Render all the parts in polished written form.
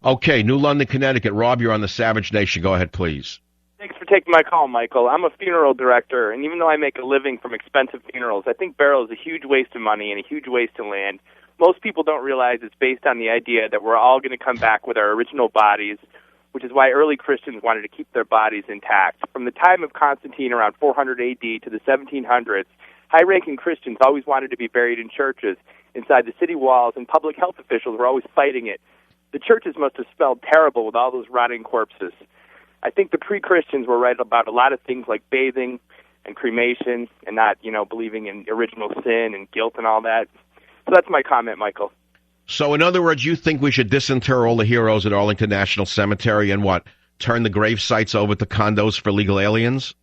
Okay, New London, Connecticut. Rob, you're on the Savage Nation. Go ahead, please. Thanks for taking my call, Michael. I'm a funeral director, and even though I make a living from expensive funerals, I think burial is a huge waste of money and a huge waste of land. Most people don't realize it's based on the idea that we're all going to come back with our original bodies, which is why early Christians wanted to keep their bodies intact. From the time of Constantine around 400 A.D. to the 1700s, high-ranking Christians always wanted to be buried in churches inside the city walls, and public health officials were always fighting it. The churches must have smelled terrible with all those rotting corpses. I think the pre-Christians were right about a lot of things like bathing and cremation and not, believing in original sin and guilt and all that. So that's my comment, Michael. So in other words, you think we should disinter all the heroes at Arlington National Cemetery and what? Turn the grave sites over to condos for legal aliens?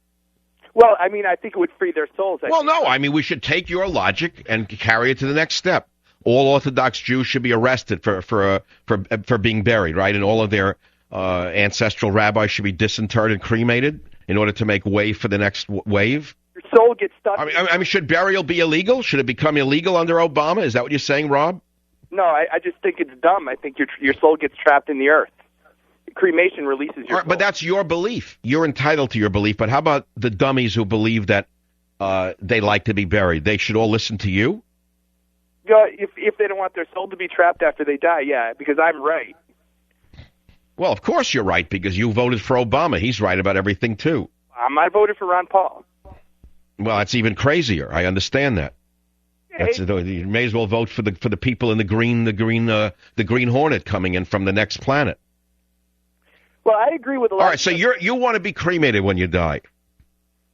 Well, I think it would free their souls. We should take your logic and carry it to the next step. All Orthodox Jews should be arrested for being buried, right? And all of their ancestral rabbis should be disinterred and cremated in order to make way for the next wave. Your soul gets stuck. Should burial be illegal? Should it become illegal under Obama? Is that what you're saying, Rob? No, I just think it's dumb. I think your soul gets trapped in the earth. Cremation releases your soul. But that's your belief. You're entitled to your belief. But how about the dummies who believe that they like to be buried? They should all listen to you? If they don't want their soul to be trapped after they die, yeah, because I'm right. Well, of course you're right, because you voted for Obama. He's right about everything, too. I voted for Ron Paul. Well, that's even crazier. I understand that. You may as well vote for the people in the Green Hornet coming in from the next planet. Well, I agree with a lot. All right, so you want to be cremated when you die?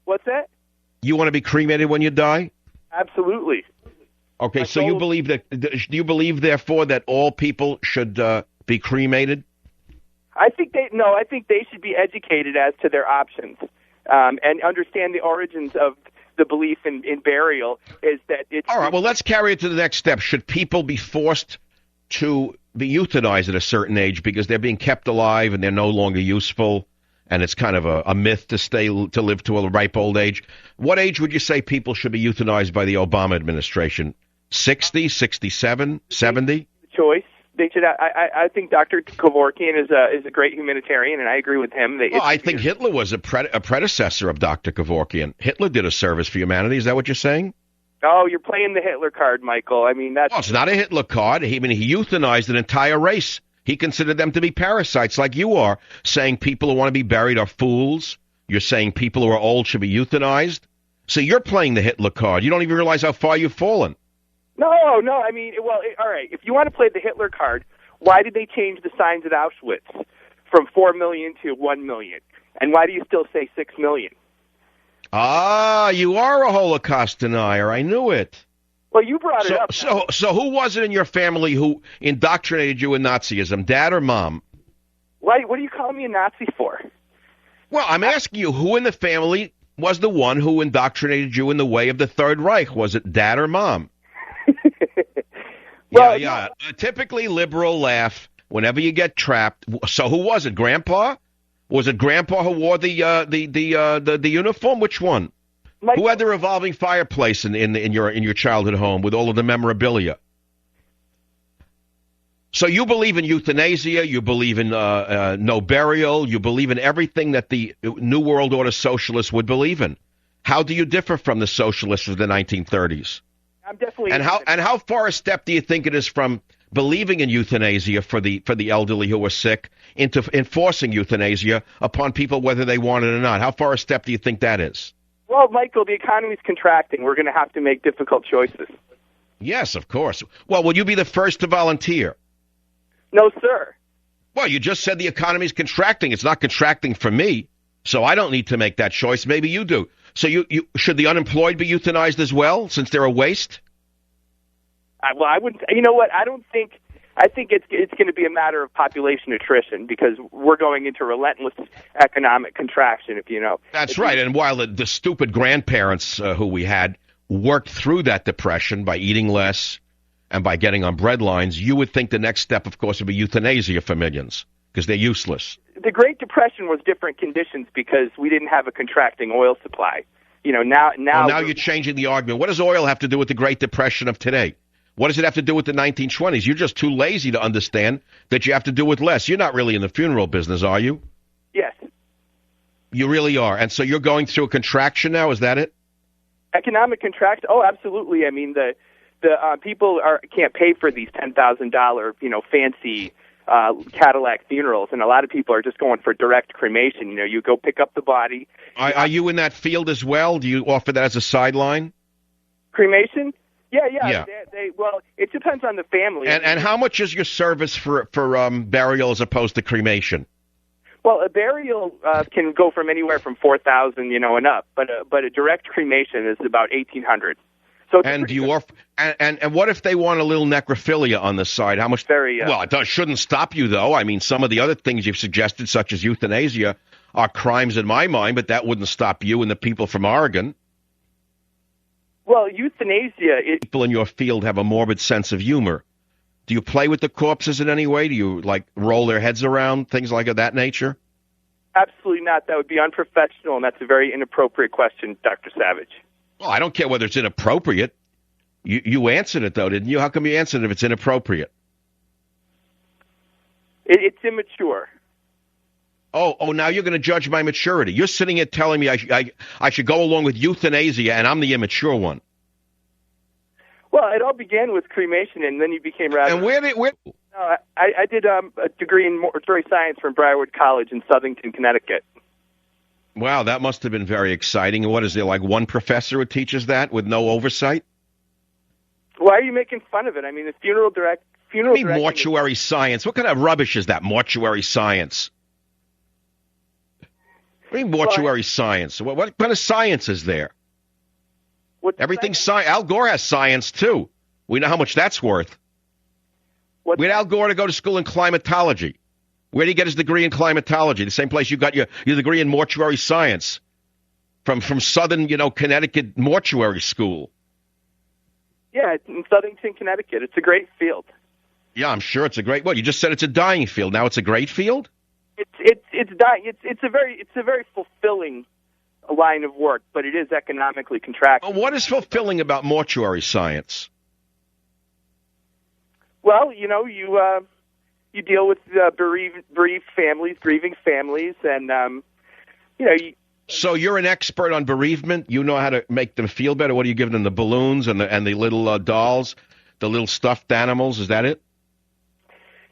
What's that? You want to be cremated when you die? Absolutely. Okay, so you believe that? Do you believe, therefore, that all people should be cremated? I think they should be educated as to their options and understand the origins of the belief in burial. Is that it's all right? Well, let's carry it to the next step. Should people be forced to be euthanized at a certain age because they're being kept alive and they're no longer useful, and it's kind of a myth to live to a ripe old age? What age would you say people should be euthanized by the Obama administration? 60, 67, 70? Choice. They should. I think Dr. Kevorkian is a great humanitarian, and I agree with him. I think Hitler was a predecessor of Dr. Kevorkian. Hitler did a service for humanity. Is that what you're saying? Oh, you're playing the Hitler card, Michael. That's... Well, it's not a Hitler card. He euthanized an entire race. He considered them to be parasites like you are, saying people who want to be buried are fools. You're saying people who are old should be euthanized. So you're playing the Hitler card. You don't even realize how far you've fallen. No. All right. If you want to play the Hitler card, why did they change the signs at Auschwitz from 4 million to 1 million? And why do you still say 6 million? Ah, you are a Holocaust denier. I knew it. Well, you brought it up. So who was it in your family who indoctrinated you in Nazism, Dad or Mom? What are you calling me a Nazi for? Well, I'm asking you, who in the family was the one who indoctrinated you in the way of the Third Reich? Was it Dad or Mom? Well, yeah. A typically liberal laugh whenever you get trapped. So who was it? Grandpa? Was it Grandpa who wore the uniform? Which one? Who had the revolving fireplace in your childhood home with all of the memorabilia? So you believe in euthanasia, you believe in no burial, you believe in everything that the New World Order socialists would believe in. How do you differ from the socialists of the 1930s? I'm definitely. And how far a step do you think it is from believing in euthanasia for the elderly who are sick into enforcing euthanasia upon people whether they want it or not? How far a step do you think that is? Well, Michael, the economy's contracting. We're going to have to make difficult choices. Yes, of course. Well, will you be the first to volunteer? No, sir. Well, you just said the economy's contracting. It's not contracting for me, so I don't need to make that choice. Maybe you do. So you should the unemployed be euthanized as well, since they're a waste? Well, I wouldn't. You know what? I think it's going to be a matter of population attrition because we're going into relentless economic contraction. If you know. That's right. And while the stupid grandparents who we had worked through that depression by eating less and by getting on bread lines, you would think the next step, of course, would be euthanasia for millions because they're useless. The Great Depression was different conditions because we didn't have a contracting oil supply. Now you're changing the argument. What does oil have to do with the Great Depression of today? What does it have to do with the 1920s? You're just too lazy to understand that you have to do with less. You're not really in the funeral business, are you? Yes. You really are. And so you're going through a contraction now, is that it? Economic contraction? Oh, absolutely. I mean, the people can't pay for these $10,000, fancy Cadillac funerals, and a lot of people are just going for direct cremation. You go pick up the body. Are you in that field as well? Do you offer that as a sideline? Cremation? Yeah. Well, it depends on the family. And how much is your service for burial as opposed to cremation? Well, a burial can go from anywhere from $4,000, and up, but a direct cremation is about $1,800. So and do you offer? And what if they want a little necrophilia on the side? How much? Well, it shouldn't stop you though. I mean, some of the other things you've suggested, such as euthanasia, are crimes in my mind, but that wouldn't stop you and the people from Oregon. Well, euthanasia... People in your field have a morbid sense of humor. Do you play with the corpses in any way? Do you, roll their heads around, things like of that nature? Absolutely not. That would be unprofessional, and that's a very inappropriate question, Dr. Savage. Well, I don't care whether it's inappropriate. You answered it, though, didn't you? How come you answered it if it's inappropriate? It's immature. Oh, now you're going to judge my maturity. You're sitting here telling me I should go along with euthanasia, and I'm the immature one. Well, it all began with cremation, and then you became rather... And where? No, I did a degree in mortuary science from Briarwood College in Southington, Connecticut. Wow, that must have been very exciting. And what is there, one professor who teaches that with no oversight? Why are you making fun of it? I mean, the funeral mortuary science. What kind of rubbish is that, mortuary science? What do you mean mortuary science? What kind of science is there? Everything's science. Al Gore has science, too. We know how much that's worth. Where'd Al Gore to go to school in climatology? Where did he get his degree in climatology? The same place you got your degree in mortuary science. From Southern, Connecticut mortuary school. Yeah, it's in Southington, Connecticut. It's a great field. Yeah, I'm sure it's a great... Well, you just said it's a dying field. Now it's a great field? It's dying. It's a very fulfilling line of work, but it is economically contracting. Well, what is fulfilling about mortuary science? Well, you deal with bereaved families, grieving families, and So you're an expert on bereavement. You know how to make them feel better. What do you give them? The balloons and the little dolls, the little stuffed animals. Is that it?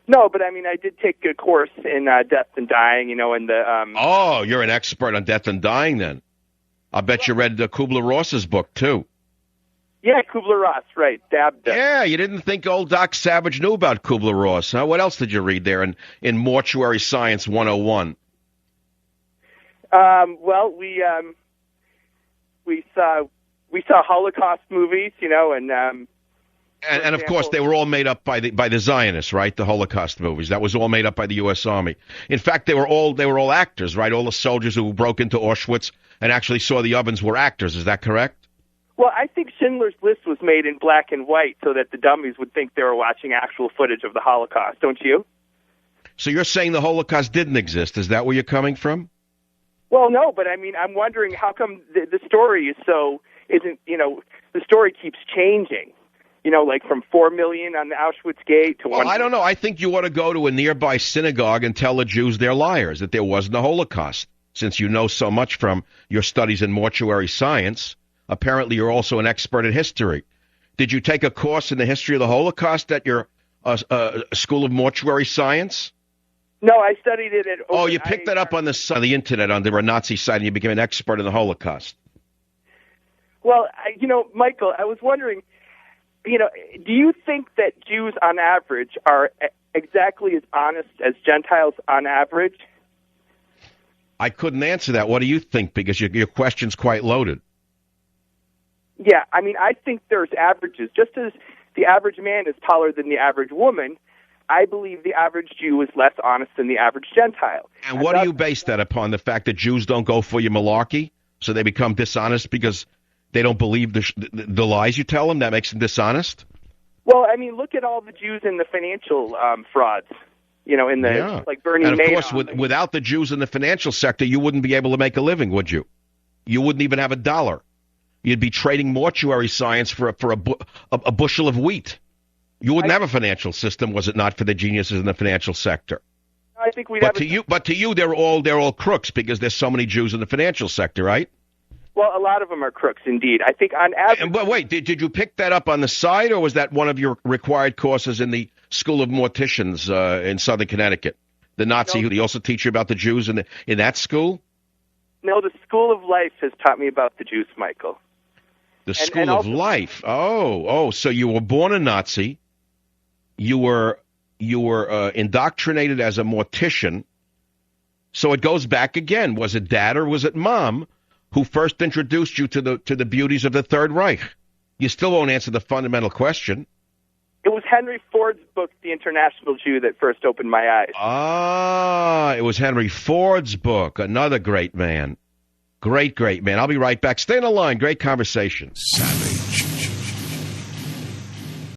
No, but I mean, I did take a course in death and dying, and the... Oh, you're an expert on death and dying, then. I bet you read Kubler-Ross's book, too. Yeah, Kubler-Ross, right. Yeah, you didn't think old Doc Savage knew about Kubler-Ross, huh? What else did you read there in Mortuary Science 101? Well, we saw Holocaust movies, and of course, they were all made up by the Zionists, right? The Holocaust movies. That was all made up by the U.S. Army. In fact, they were all actors, right? All the soldiers who broke into Auschwitz and actually saw the ovens were actors. Is that correct? Well, I think Schindler's List was made in black and white so that the dummies would think they were watching actual footage of the Holocaust. Don't you? So you're saying the Holocaust didn't exist? Is that where you're coming from? Well, no, but I mean, I'm wondering how come the story the story keeps changing. Like from 4 million on the Auschwitz gate to 1 Well, I don't know. I think you ought to go to a nearby synagogue and tell the Jews they're liars, that there wasn't a Holocaust. Since you know so much from your studies in mortuary science, apparently you're also an expert in history. Did you take a course in the history of the Holocaust at your School of Mortuary Science? No, I studied it at... Oh, you picked that up on the internet under a Nazi site and you became an expert in the Holocaust. Well, Michael, I was wondering... do you think that Jews on average are exactly as honest as Gentiles on average? I couldn't answer that. What do you think? Because your question's quite loaded. Yeah, I mean, I think there's averages. Just as the average man is taller than the average woman, I believe the average Jew is less honest than the average Gentile. And what do you base that upon? The fact that Jews don't go for your malarkey? So they become dishonest because... they don't believe the lies you tell them? That makes them dishonest? Well, I mean, look at all the Jews in the financial frauds, like Bernie Madoff. And, of course, without the Jews in the financial sector, you wouldn't be able to make a living, would you? You wouldn't even have $1. You'd be trading mortuary science for a bushel of wheat. You wouldn't have a financial system was it not for the geniuses in the financial sector. I think we'd But to you, they're all crooks because there's so many Jews in the financial sector, right? Well, a lot of them are crooks, indeed. I think on average... But wait, did you pick that up on the side, or was that one of your required courses in the School of Morticians in Southern Connecticut? The Nazi who also teach you about the Jews in that school? No, the School of Life has taught me about the Jews, Michael. The School of Life. Oh, so you were born a Nazi. You were indoctrinated as a mortician. So it goes back again. Was it dad or was it mom who first introduced you to the beauties of the Third Reich? You still won't answer the fundamental question. It was Henry Ford's book, The International Jew, that first opened my eyes. Ah, it was Henry Ford's book. Another great man. Great man. I'll be right back. Stay on the line. Great conversation. Savvy.